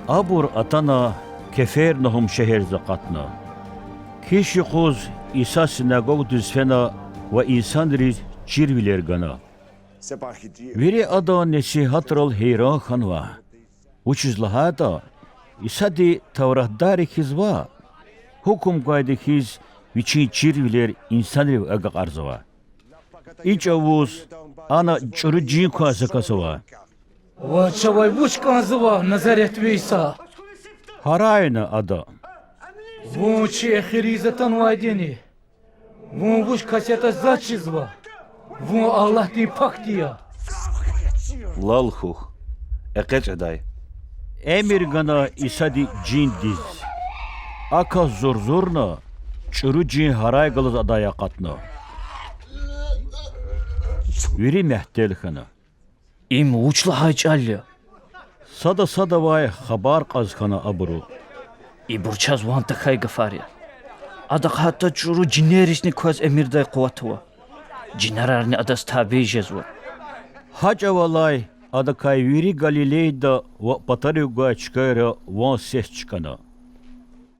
Abur atana Kefernahum şehir zakatna. Kişi kuz İsa sinagog düzfena ve insanları çirviler gana. Veri ada nesihat rol heyran khanva. Uçuz lahata İsa di tavrahdar kizva. Hukum kaydı kiz viçi çirviler insanları aga arzava. İç avuz ana çürücü kuası kasava. Вачавай бучканзыва Назарет Вейса. Harayna ada. Вучи хиризатан вайдени. Ву буш касета зачизва. Ву Аллах ди пактия. Lalhuh. Eqeç eday. Emir gana İsa di cin diz. Aka zor zorna çürücü haray galız adaya katna. Veri mehtel khana. Им учла хайчалли. Sada vay habar qazkhana abru. И бурчаз ванта хай гафари. Ада хатта чуру джинерисни кваз эмирдай қуватва. Джинарарни адас табей жезва. Haca valay adakay veri Galileyda ve Patarıga çıkara van ses çıkana.